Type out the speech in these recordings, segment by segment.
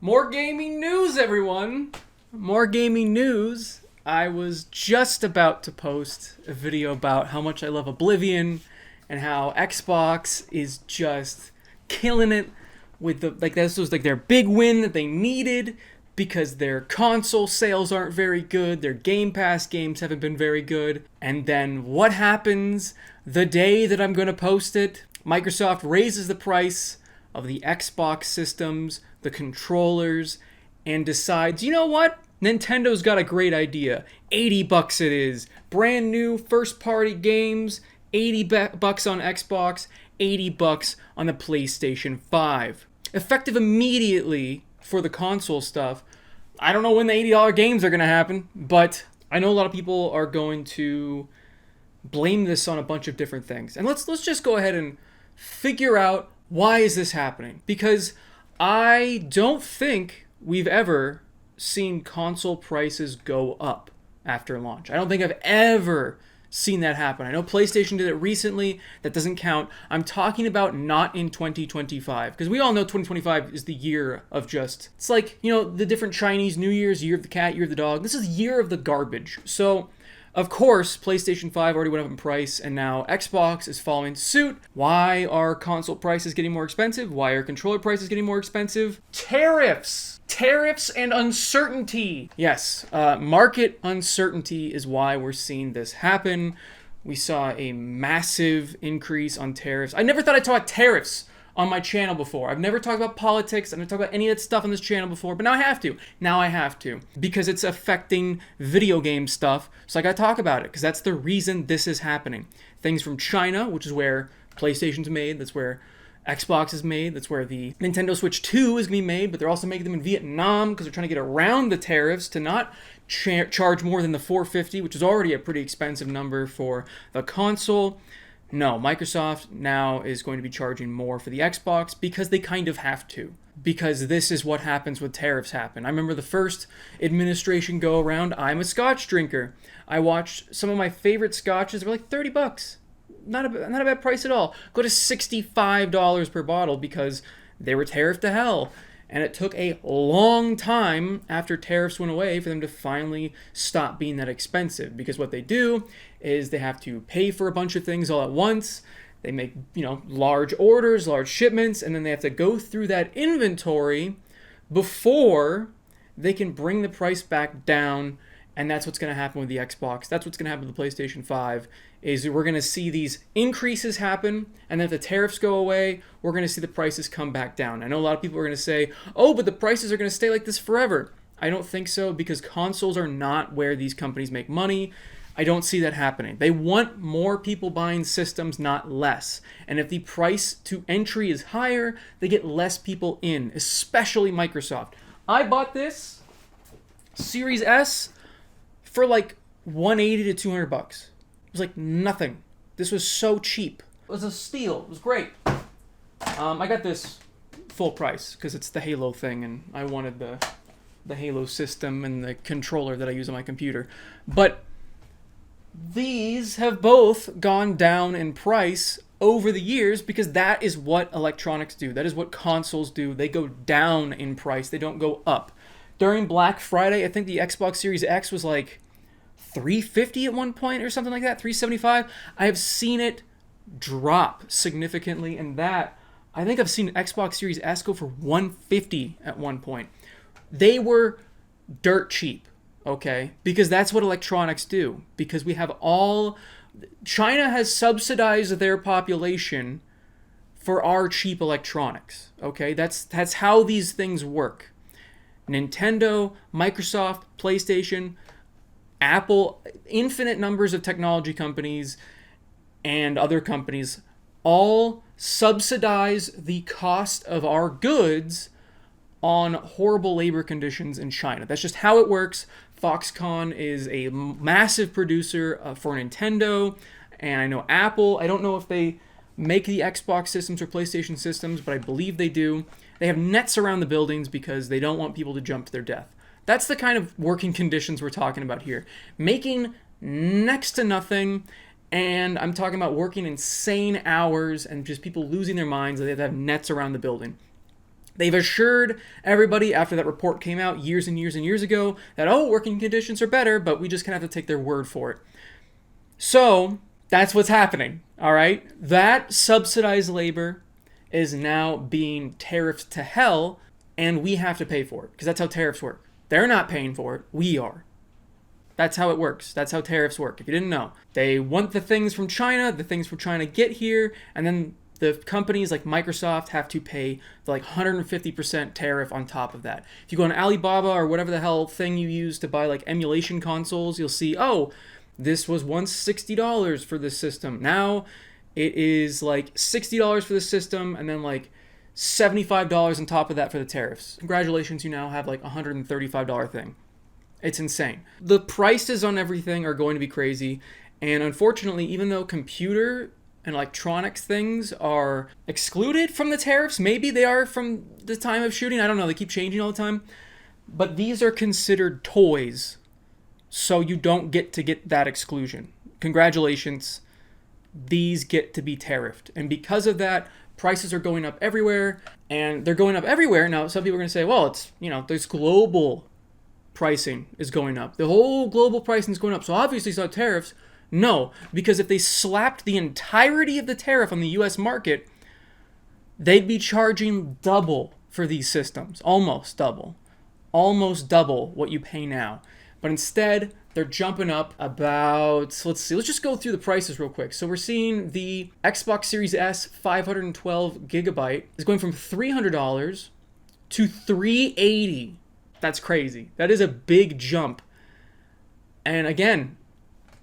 More gaming news, everyone! More gaming news. I was just about to post a video about how much I love Oblivion and how Xbox is just killing it with this was like their big win that they needed because their console sales aren't very good, their Game Pass games haven't been very good. And then what happens the day that I'm going to post it? Microsoft raises the price of the Xbox systems, the controllers, and decides, you know what? Nintendo's got a great idea. $80 it is. Brand new first party games, $80 on Xbox, $80 on the PlayStation 5. Effective immediately for the console stuff. I don't know when the $80 games are going to happen, but I know a lot of people are going to blame this on a bunch of different things. And let's just go ahead and figure out why is this happening? Because I don't think we've ever seen console prices go up after launch. I don't think I've ever seen that happen. I know PlayStation did it recently. That doesn't count. I'm talking about not in 2025. Because we all know 2025 is the year of just... It's like, you know, the different Chinese New Year's, year of the cat, year of the dog. This is year of the garbage. So... Of course, PlayStation 5 already went up in price, and now Xbox is following suit. Why are console prices getting more expensive? Why are controller prices getting more expensive? Tariffs! Tariffs and uncertainty! Yes, market uncertainty is why we're seeing this happen. We saw a massive increase on tariffs. I never thought I'd talk about tariffs on my channel before. I've never talked about politics. I've never talked about any of that stuff on this channel before, but now I have to. Now I have to. Because it's affecting video game stuff, so I gotta talk about it, because that's the reason this is happening. Things from China, which is where PlayStation's made, that's where Xbox is made, that's where the Nintendo Switch 2 is gonna be made, but they're also making them in Vietnam, because they're trying to get around the tariffs to not charge more than the $450, which is already a pretty expensive number for the console. No, Microsoft now is going to be charging more for the Xbox because they kind of have to. Because this is what happens when tariffs happen. I remember the first administration go around, I'm a scotch drinker. I watched some of my favorite scotches, they were like $30. Not a bad price at all. Go to $65 per bottle because they were tariffed to hell. And it took a long time after tariffs went away for them to finally stop being that expensive. Because what they do is they have to pay for a bunch of things all at once. They make, large orders, large shipments, and then they have to go through that inventory before they can bring the price back down. And that's what's going to happen with the Xbox. That's what's going to happen with the PlayStation 5, is we're going to see these increases happen, and then if the tariffs go away, we're going to see the prices come back down. I know a lot of people are going to say, oh, but the prices are going to stay like this forever. I don't think so, because consoles are not where these companies make money. I don't see that happening. They want more people buying systems, not less. And if the price to entry is higher, they get less people in, especially Microsoft. I bought this Series S for like $180 to $200. It was like nothing. This was so cheap. It was a steal. It was great. I got this full price because it's the Halo thing, and I wanted the Halo system and the controller that I use on my computer. But these have both gone down in price over the years because that is what electronics do. That is what consoles do. They go down in price. They don't go up. During Black Friday, I think the Xbox Series X was like $350 at one point or something like that, $375. I have seen it drop significantly, and that I think I've seen Xbox Series S go for $150 at one point. They were dirt cheap, okay? Because that's what electronics do. Because we have China has subsidized their population for our cheap electronics, okay? That's how these things work. Nintendo, Microsoft, PlayStation, Apple, infinite numbers of technology companies and other companies all subsidize the cost of our goods on horrible labor conditions in China. That's just how it works. Foxconn is a massive producer for Nintendo, and I know Apple. I don't know if they make the Xbox systems or PlayStation systems, but I believe they do. They have nets around the buildings because they don't want people to jump to their death. That's the kind of working conditions we're talking about here. Making next to nothing, and I'm talking about working insane hours and just people losing their minds. They have to have nets around the building. They've assured everybody after that report came out years and years and years ago that, oh, working conditions are better, but we just kind of have to take their word for it. So that's what's happening, all right? That subsidized labor is now being tariffed to hell, and we have to pay for it because that's how tariffs work. They're not paying for it. We are. That's how it works. That's how tariffs work. If you didn't know, they want the things from China, the things from China get here, and then the companies like Microsoft have to pay the like 150% tariff on top of that. If you go on Alibaba or whatever the hell thing you use to buy like emulation consoles, you'll see, oh, this was once $60 for this system. Now it is like $60 for the system and then like $75 on top of that for the tariffs. Congratulations, you now have like a $135 thing. It's insane. The prices on everything are going to be crazy. And unfortunately, even though computer and electronics things are excluded from the tariffs, maybe they are from the time of shooting. I don't know. They keep changing all the time. But these are considered toys. So you don't get to get that exclusion. Congratulations. These get to be tariffed. And because of that, prices are going up everywhere. And they're going up everywhere. Now, some people are going to say, well, it's, there's global pricing is going up. The whole global pricing is going up. So obviously it's not tariffs. No, because if they slapped the entirety of the tariff on the US market, they'd be charging double for these systems. Almost double. Almost double what you pay now. But instead, they're jumping up about, let's just go through the prices real quick. So we're seeing the Xbox Series S 512 gigabyte is going from $300 to $380. That's crazy. That is a big jump. And again,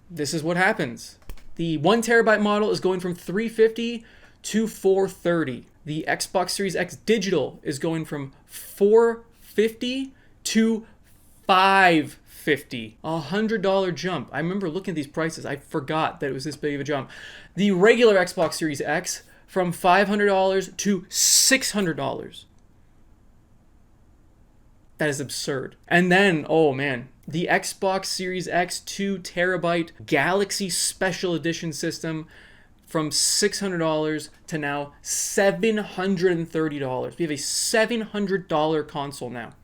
this is what happens. The 1 terabyte model is going from $350 to $430. The Xbox Series X digital is going from $450 to $550. $100 jump. I remember looking at these prices. I forgot that it was this big of a jump. The regular Xbox Series X from $500 to $600. That is absurd. And then, oh man, the Xbox Series X 2 terabyte Galaxy Special Edition system from $600 to now $730. We have a $700 console now.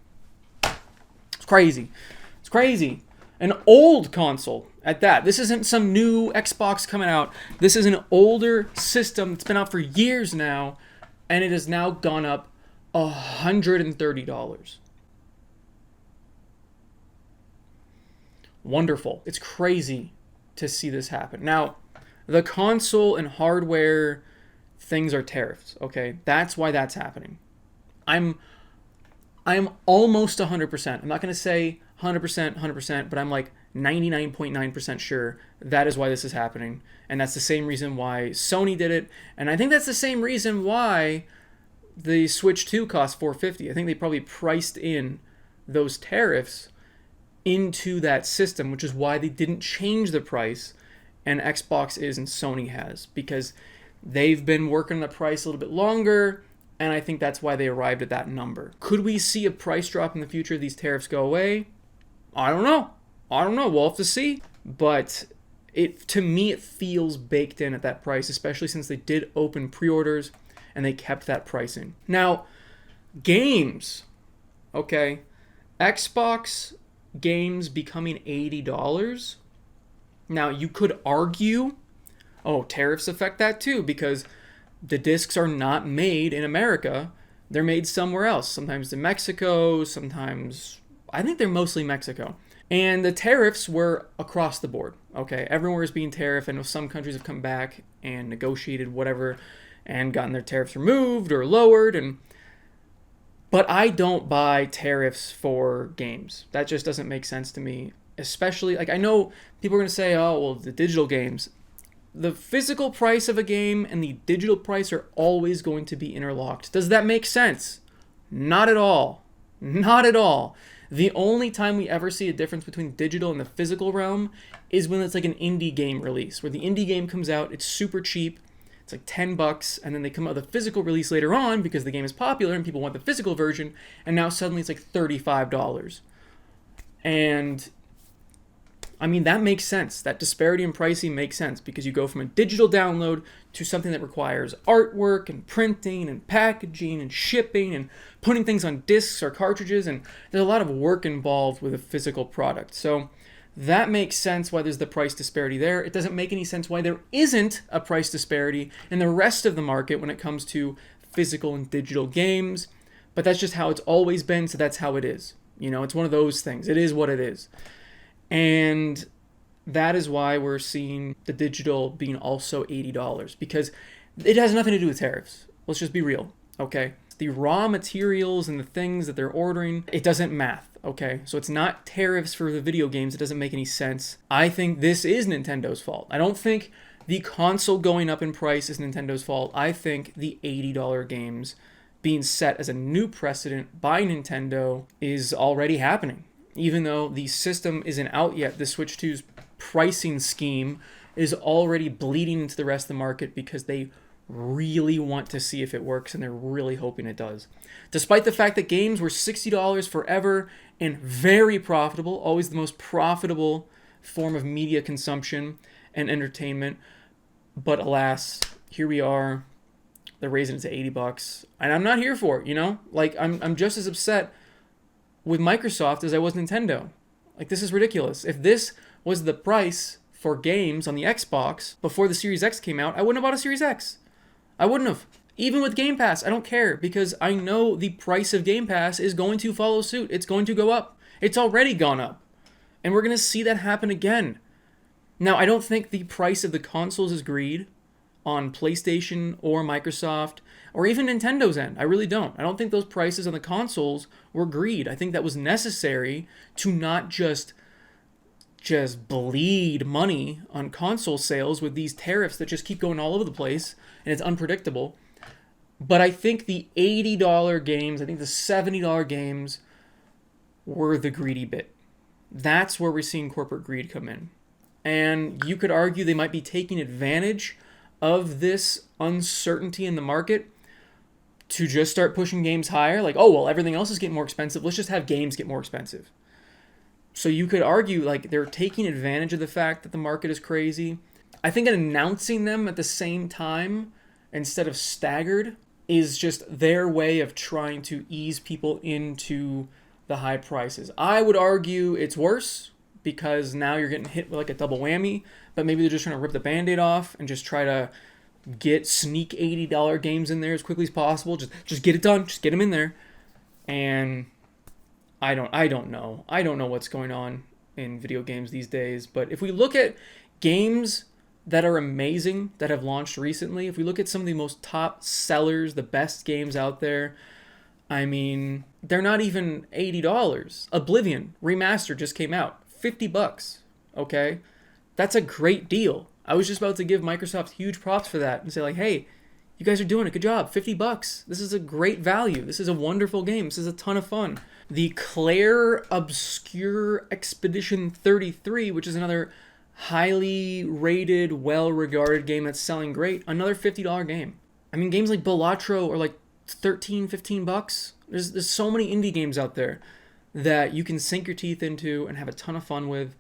It's crazy. It's crazy. An old console at that. This isn't some new Xbox coming out. This is an older system that's been out for years now, and it has now gone up $130. Wonderful. It's crazy to see this happen. Now, the console and hardware things are tariffs, okay? That's why that's happening. I'm almost 100%. I'm not going to say 100%, but I'm like 99.9% sure that is why this is happening. And that's the same reason why Sony did it. And I think that's the same reason why the Switch 2 cost $450. I think they probably priced in those tariffs into that system, which is why they didn't change the price, and Xbox is and Sony has, because they've been working on the price a little bit longer, and I think that's why they arrived at that number. Could we see a price drop in the future if these tariffs go away? I don't know. We'll have to see. But to me, it feels baked in at that price, especially since they did open pre-orders and they kept that pricing. Now, games. Okay. Xbox games becoming $80. Now, you could argue, oh, tariffs affect that too, because the discs are not made in America. They're made somewhere else. Sometimes in Mexico, sometimes, I think they're mostly Mexico. And the tariffs were across the board. Okay, everywhere is being tariffed. I know some countries have come back and negotiated whatever and gotten their tariffs removed or lowered. But I don't buy tariffs for games. That just doesn't make sense to me. Especially, like, I know people are going to say, oh, well, the digital games. The physical price of a game and the digital price are always going to be interlocked. Does that make sense? Not at all. Not at all. The only time we ever see a difference between digital and the physical realm is when it's like an indie game release, where the indie game comes out, it's super cheap, it's like $10, and then they come out with a physical release later on because the game is popular and people want the physical version, and now suddenly it's like $35. And I mean, that makes sense. That disparity in pricing makes sense because you go from a digital download to something that requires artwork and printing and packaging and shipping and putting things on discs or cartridges, and there's a lot of work involved with a physical product. So that makes sense why there's the price disparity there. It doesn't make any sense why there isn't a price disparity in the rest of the market when it comes to physical and digital games, but that's just how it's always been, so that's how it is. You know, it's one of those things. It is what it is. And that is why we're seeing the digital being also $80, because it has nothing to do with tariffs. Let's just be real, okay? The raw materials and the things that they're ordering, it doesn't math, okay? So it's not tariffs for the video games. It doesn't make any sense. I think this is Nintendo's fault. I don't think the console going up in price is Nintendo's fault. I think the $80 games being set as a new precedent by Nintendo is already happening. Even though the system isn't out yet, the Switch 2's pricing scheme is already bleeding into the rest of the market because they really want to see if it works, and they're really hoping it does. Despite the fact that games were $60 forever and very profitable, always the most profitable form of media consumption and entertainment, but alas, here we are, they're raising it to $80, and I'm not here for it, you know? Like, I'm just as upset with Microsoft as I was Nintendo. Like, this is ridiculous. If this was the price for games on the Xbox before the Series X came out, I wouldn't have bought a Series X. I wouldn't have. Even with Game Pass, I don't care, because I know the price of Game Pass is going to follow suit. It's going to go up. It's already gone up. And we're going to see that happen again. Now, I don't think the price of the consoles is greed on PlayStation or Microsoft or even Nintendo's end. I really don't. I don't think those prices on the consoles were greed. I think that was necessary to not just bleed money on console sales with these tariffs that just keep going all over the place, and it's unpredictable. But I think the $80 games, I think the $70 games were the greedy bit. That's where we're seeing corporate greed come in. And you could argue they might be taking advantage of this uncertainty in the market to just start pushing games higher. Like, oh, well, everything else is getting more expensive. Let's just have games get more expensive. So you could argue like they're taking advantage of the fact that the market is crazy. I think announcing them at the same time instead of staggered is just their way of trying to ease people into the high prices. I would argue it's worse because now you're getting hit with like a double whammy, but maybe they're just trying to rip the Band-Aid off and just try to sneak $80 games in there as quickly as possible. Just get it done. Just get them in there. And I don't know. I don't know what's going on in video games these days. But if we look at games that are amazing that have launched recently, if we look at some of the most top sellers, the best games out there, I mean, they're not even $80. Oblivion Remastered just came out. $50. Okay? That's a great deal. I was just about to give Microsoft huge props for that and say like, hey, you guys are doing a good job. $50. This is a great value. This is a wonderful game. This is a ton of fun. The Claire Obscure Expedition 33, which is another highly rated, well-regarded game that's selling great, another $50 game. I mean, games like Balatro are like $13-15. There's so many indie games out there that you can sink your teeth into and have a ton of fun with.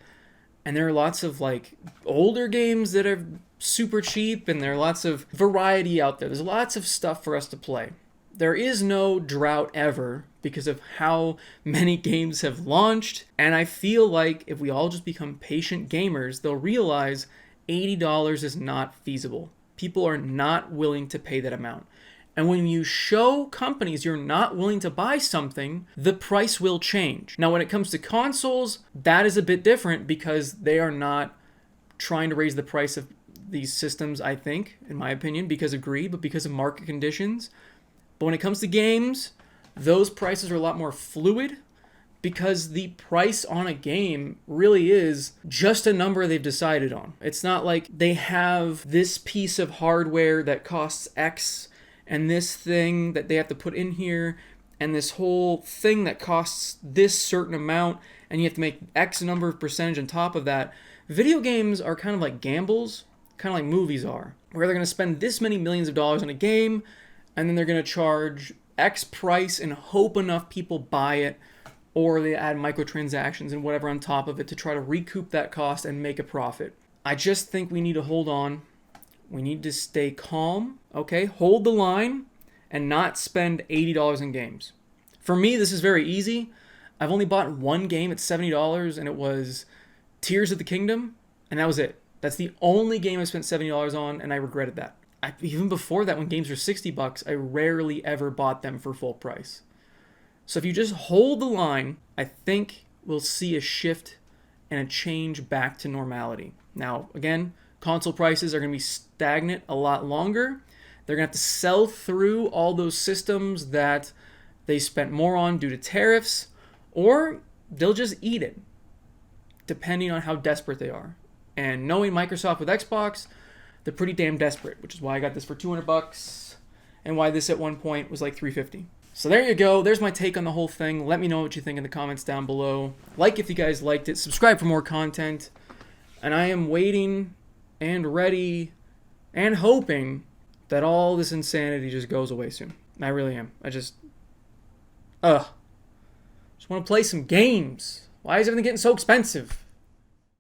And there are lots of like older games that are super cheap, and there are lots of variety out there. There's lots of stuff for us to play. There is no drought ever because of how many games have launched, and I feel like if we all just become patient gamers, they'll realize $80 is not feasible. People are not willing to pay that amount. And when you show companies you're not willing to buy something, the price will change. Now, when it comes to consoles, that is a bit different because they are not trying to raise the price of these systems, I think, in my opinion, because of greed, but because of market conditions. But when it comes to games, those prices are a lot more fluid because the price on a game really is just a number they've decided on. It's not like they have this piece of hardware that costs X and this thing that they have to put in here, and this whole thing that costs this certain amount, and you have to make X number of percentage on top of that. Video games are kind of like gambles, kind of like movies are, where they're going to spend this many millions of dollars on a game, and then they're going to charge X price and hope enough people buy it, or they add microtransactions and whatever on top of it to try to recoup that cost and make a profit. I just think we need to hold on. We need to stay calm, okay? Hold the line and not spend $80 in games. For me, this is very easy. I've only bought one game at $70, and it was Tears of the Kingdom, and that was it. That's the only game I spent $70 on, and I regretted that. Even before that, when games were $60, I rarely ever bought them for full price. So if you just hold the line, I think we'll see a shift and a change back to normality. Now, again, console prices are going to be stagnant a lot longer. They're going to have to sell through all those systems that they spent more on due to tariffs, or they'll just eat it, depending on how desperate they are. And knowing Microsoft with Xbox, they're pretty damn desperate, which is why I got this for $200 and why this at one point was like $350. So there you go. There's my take on the whole thing. Let me know what you think in the comments down below. Like if you guys liked it. Subscribe for more content. And I am waiting and ready and hoping that all this insanity just goes away soon. I really am. I just want to play some games. Why is everything getting so expensive?